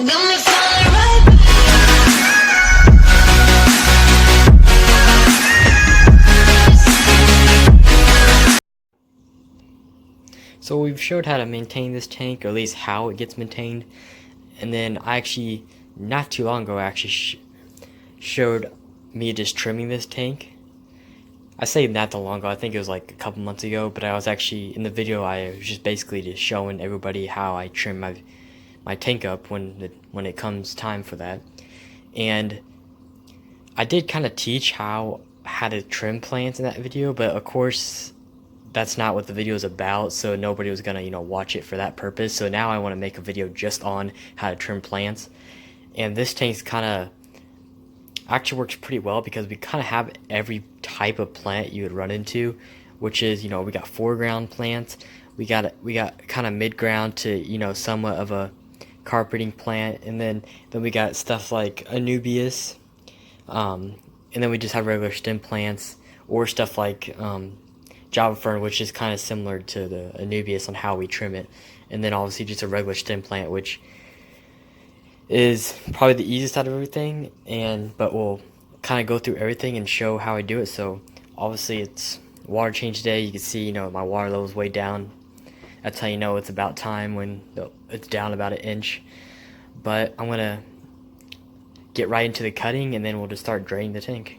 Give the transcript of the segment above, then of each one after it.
So we've showed how to maintain this tank, or at least how it gets maintained. And then I actually, not too long ago, I actually showed me just trimming this tank. I say not that long ago, I think it was like a couple months ago, but I was actually, in the video, I was just basically just showing everybody how I trim my tank up when it comes time for that. And I did kind of teach how to trim plants in that video, but of course, that's not what the video is about, so nobody was gonna, watch it for that purpose. So now I want to make a video just on how to trim plants. And this tank's kind of actually works pretty well because we kind of have every type of plant you would run into, which is, we got foreground plants, we got kind of mid-ground to, somewhat of a carpeting plant, and then we got stuff like Anubias, and then we just have regular stem plants, or stuff like Java fern, which is kind of similar to the Anubias on how we trim it, and then obviously just a regular stem plant, which is probably the easiest out of everything, but we'll kind of go through everything and show how I do it. So obviously it's water change today. You can see, my water level is way down. That's how you know it's about time, when it's down about 1 inch. But I'm gonna get right into the cutting, and then we'll just start draining the tank.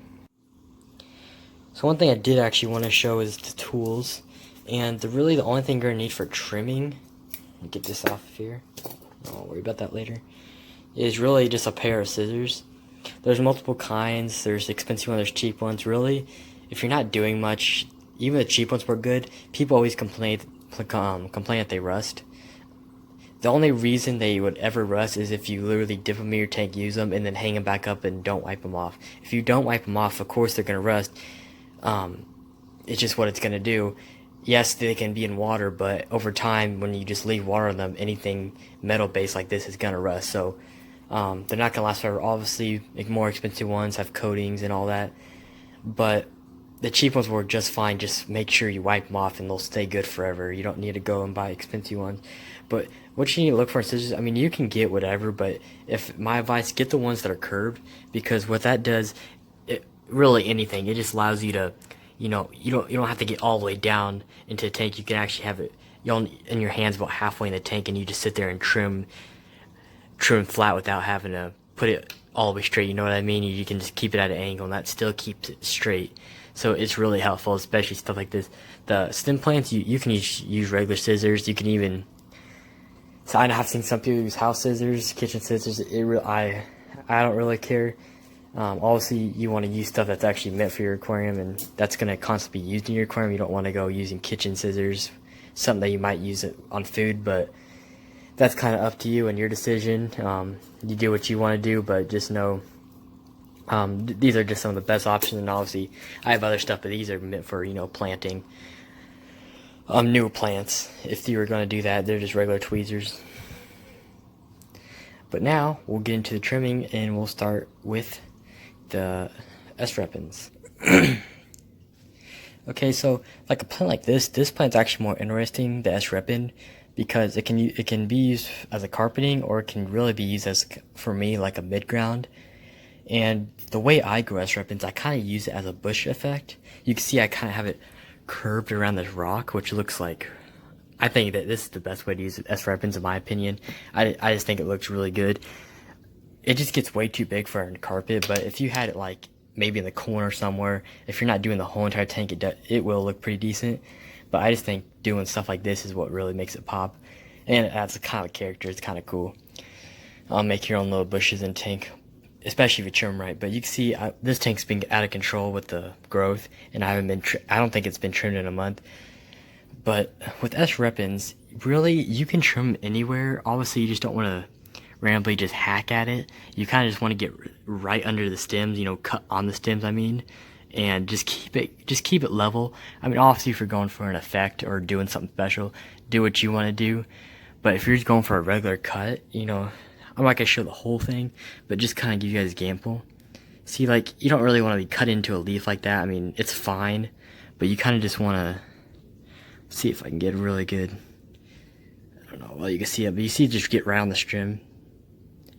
So one thing I did actually want to show is the tools, and really the only thing you're going to need for trimming, get this off of here, I'll worry about that later, is really just a pair of scissors. There's multiple kinds, there's expensive ones, there's cheap ones. Really, if you're not doing much, even the cheap ones were good. People always complain that they rust. The only reason they would ever rust is if you literally dip them in your tank, use them, and then hang them back up and don't wipe them off. If you don't wipe them off, of course they're going to rust. It's just what it's going to do. Yes, they can be in water, but over time, when you just leave water on them, anything metal-based like this is going to rust. So they're not going to last forever. Obviously, more expensive ones have coatings and all that, but the cheap ones work just fine. Just make sure you wipe them off and they'll stay good forever. You don't need to go and buy expensive ones. But what you need to look for in scissors, I mean, you can get whatever, but if my advice, get the ones that are curved, because what that does, really anything, it just allows you to, you don't have to get all the way down into the tank. You can actually have it in your hands about halfway in the tank, and you just sit there and trim flat without having to put it all the way straight. You know what I mean? You can just keep it at an angle, and that still keeps it straight. So it's really helpful, especially stuff like this. The stem plants, you can use regular scissors. You can even, so I have seen some people use house scissors, kitchen scissors. I don't really care. Obviously, you want to use stuff that's actually meant for your aquarium, and that's going to constantly be used in your aquarium. You don't want to go using kitchen scissors, something that you might use it on food, but that's kind of up to you and your decision. You do what you want to do, but just know these are just some of the best options. And obviously, I have other stuff, but these are meant for, planting new plants. If you were going to do that, they're just regular tweezers. But now we'll get into the trimming, and we'll start with the repens. Okay, so like a plant like this plant's actually more interesting, the repen, because it can be used as a carpeting, or it can really be used as, for me, like a mid-ground. And the way I grow repens, I kind of use it as a bush effect. You can see I kind of have it curved around this rock, which looks like, I think that this is the best way to use repens in my opinion. I just think it looks really good. It just gets way too big for a carpet, but if you had it like maybe in the corner somewhere, if you're not doing the whole entire tank, it will look pretty decent. But I just think doing stuff like this is what really makes it pop, and it adds a kind of character. It's kind of cool. Make your own little bushes in tank, especially if you trim right. But you can see this tank's been out of control with the growth, and I don't think it's been trimmed in a month. But with repens, really, you can trim anywhere. Obviously, you just don't want to randomly just hack at it. You kind of just want to get right under the stems, cut on the stems, I mean, and just keep it level. I mean, obviously, if you're going for an effect or doing something special, do what you want to do. But if you're just going for a regular cut, I'm not gonna show the whole thing, but just kind of give you guys an example. See, like, you don't really want to be cut into a leaf like that. I mean, it's fine, but you kind of just want to see if I can get really good. I don't know, well, you can see it, but you see it just get right on the stem.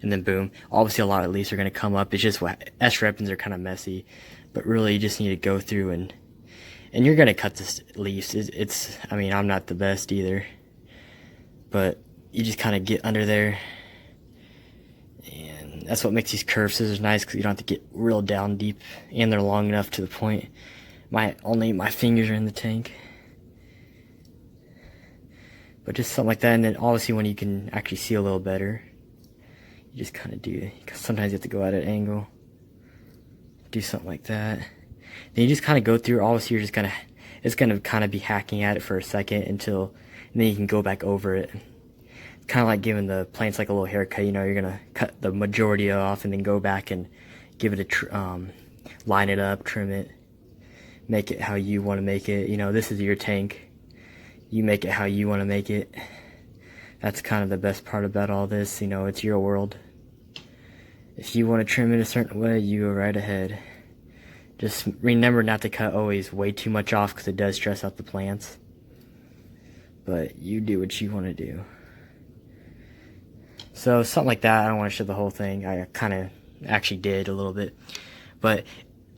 and then boom. Obviously a lot of leaves are going to come up. It's just S repens are kind of messy, but really you just need to go through and you're going to cut this leaves. I mean, I'm not the best either, but you just kind of get under there, and that's what makes these curved scissors nice, because you don't have to get real down deep, and they're long enough to the point only my fingers are in the tank. But just something like that, and then obviously when you can actually see a little better, you just kind of do, because sometimes you have to go at an angle, do something like that. Then you just kind of go through. Obviously you're just gonna, it's gonna kind of be hacking at it for a second and then you can go back over it. It's kind of like giving the plants like a little haircut. You know, you're gonna cut the majority off and then go back and give it a line it up, trim it, make it how you want to make it. You know, this is your tank. You make it how you want to make it. That's kind of the best part about all this. You know, it's your world. If you want to trim it a certain way, you go right ahead. Just remember not to cut always way too much off, because it does stress out the plants. But you do what you want to do. So something like that. I don't want to show the whole thing. I kind of actually did a little bit. But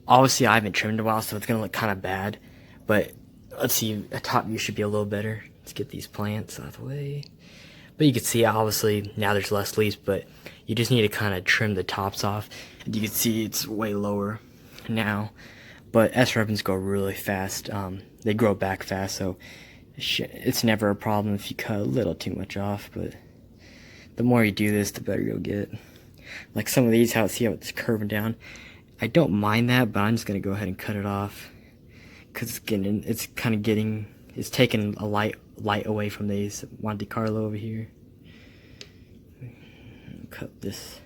obviously I haven't trimmed in a while, so it's going to look kind of bad. But let's see, the top view should be a little better. Let's get these plants out of the way. But you can see, obviously, now there's less leaves, but you just need to kind of trim the tops off. And you can see it's way lower now. But S repens go really fast. They grow back fast, so it's never a problem if you cut a little too much off. But the more you do this, the better you'll get. Like some of these, see how it's curving down? I don't mind that, but I'm just going to go ahead and cut it off. Because it's taking a light away from these Monte Carlo over here. Cut this.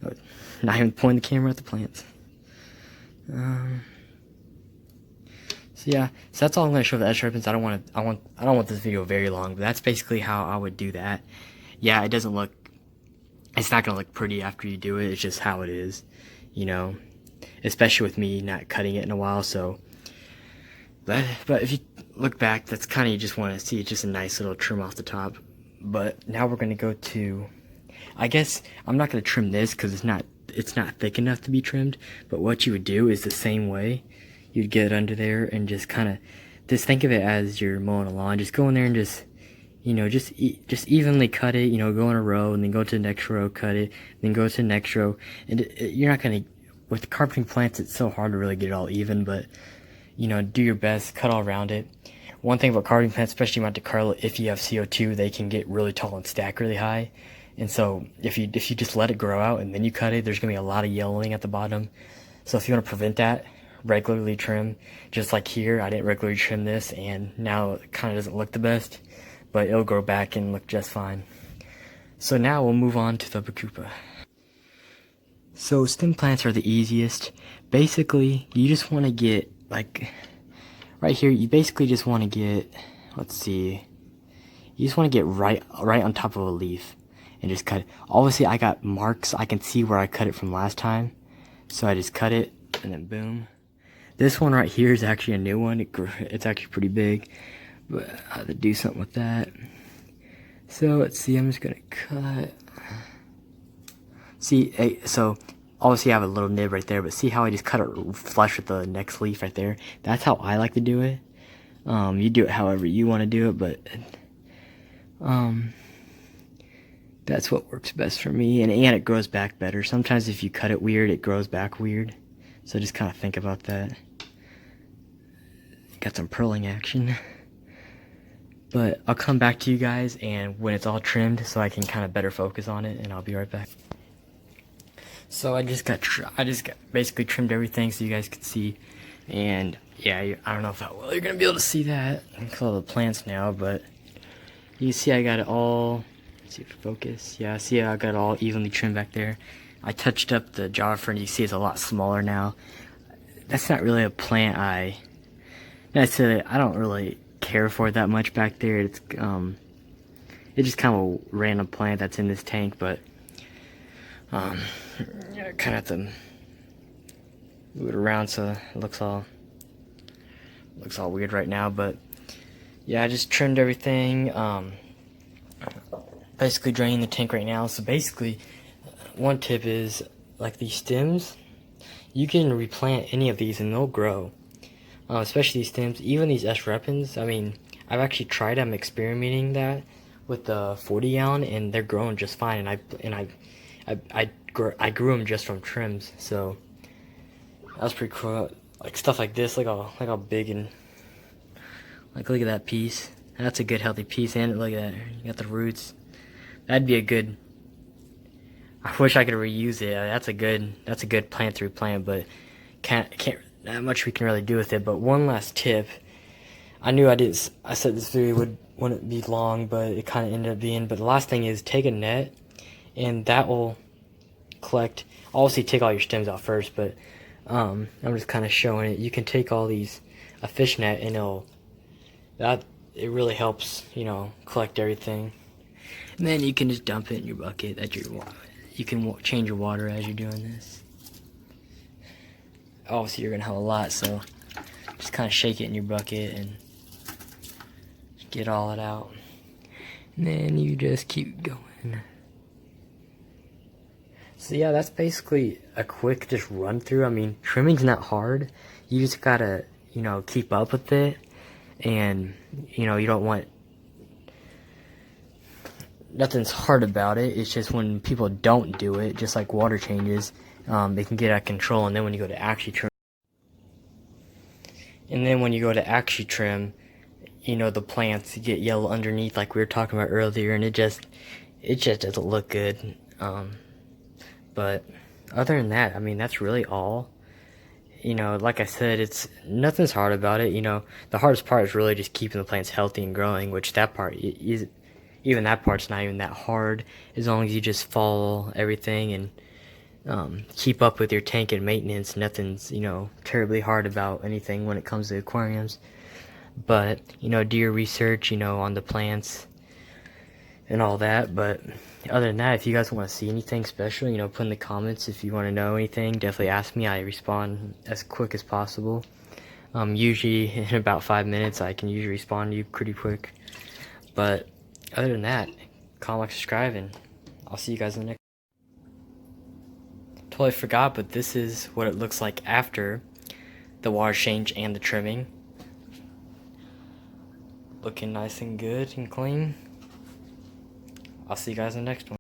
Oh, not even pointing the camera at the plants. So yeah, so that's all I'm going to show the S repens. I don't want this video very long, but that's basically how I would do that. Yeah, it's not going to look pretty after you do it. It's just how it is, you know. Especially with me not cutting it in a while, so. But if you look back, that's kind of, you just want to see, it's just a nice little trim off the top. But now we're going to go to, I guess I'm not going to trim this because it's not thick enough to be trimmed. But what you would do is the same way. You'd get under there and just kind of, just think of it as you're mowing a lawn. Just go in there and just, you know, just evenly cut it. You know, go in a row and then go to the next row, cut it, then go to the next row. And you're not going to, with the carpeting plants, it's so hard to really get it all even, but you know, do your best, cut all around it. One thing about carpeting plants, especially Monte Carlo, if you have CO2, they can get really tall and stack really high. And so if you just let it grow out and then you cut it, there's going to be a lot of yellowing at the bottom. So if you want to prevent that, regularly trim. Just like here, I didn't regularly trim this, and now it kind of doesn't look the best, but it'll grow back and look just fine. So now we'll move on to the Bacopa. So stem plants are the easiest. Basically, you just want to get, like, right here, you basically just want to get, let's see, you just want to get right on top of a leaf and just cut it. Obviously, I got marks. I can see where I cut it from last time, so I just cut it, and then boom. This one right here is actually a new one. It's actually pretty big, but I have to do something with that. So let's see, I'm just going to cut. See, so obviously I have a little nib right there, but see how I just cut it flush with the next leaf right there? That's how I like to do it. You do it however you want to do it, but that's what works best for me, and it grows back better. Sometimes if you cut it weird, it grows back weird, so just kind of think about that. Got some purling action. But I'll come back to you guys and when it's all trimmed so I can kind of better focus on it, and I'll be right back. So I just got basically trimmed everything so you guys could see, and yeah, I don't know if you're gonna be able to see that. I can call the plants now, but you see I got it all. Let's see if it focus. Yeah, see I got it all evenly trimmed back there. I touched up the jar fern. You see it's a lot smaller now. That's not really a plant I don't really care for that much back there. It's just kind of a random plant that's in this tank, but yeah, kind of have to move it around so it looks all weird right now. But yeah, I just trimmed everything. basically draining the tank right now. So basically, one tip is, like these stems, you can replant any of these and they'll grow. Especially these stems, even these S repens. I mean, I've actually tried. I'm experimenting that with the 40 gallon, and they're growing just fine. I grew them just from trims, so that was pretty cool. Like stuff like this, look how big, and like look at that piece. That's a good healthy piece, and look at that. You got the roots. That'd be a good. I wish I could reuse it. That's a good plant to replant, but can't not much we can really do with it. But one last tip. I said this video wouldn't be long, but it kind of ended up being. But the last thing is take a net, and that will collect. Obviously, take all your stems out first, but I'm just kind of showing it. You can take all these a fish net, and it really helps, collect everything. And then you can just dump it in your bucket. You can change your water as you're doing this. Obviously, you're gonna have a lot, so just kind of shake it in your bucket and get all it out. And then you just keep going. So yeah, that's basically a quick just run through. I mean, trimming's not hard. You just gotta, keep up with it. And, you don't want, nothing's hard about it. It's just when people don't do it, just like water changes, they can get out of control. And then when you go to actually trim, the plants get yellow underneath, like we were talking about earlier, and it just doesn't look good. But other than that, I mean, that's really all. Like I said, nothing's hard about it. The hardest part is really just keeping the plants healthy and growing, which that part is, even that part's not even that hard, as long as you just follow everything and keep up with your tank and maintenance. Nothing's, terribly hard about anything when it comes to aquariums. But, do your research, on the plants and all that. But other than that, if you guys want to see anything special, put in the comments. If you want to know anything, definitely ask me. I respond as quick as possible. Usually in about 5 minutes, I can usually respond to you pretty quick. But other than that, comment, like, subscribe, and I'll see you guys in the next. Totally forgot, but this is what it looks like after the water change and the trimming. Looking nice and good and clean. I'll see you guys in the next one.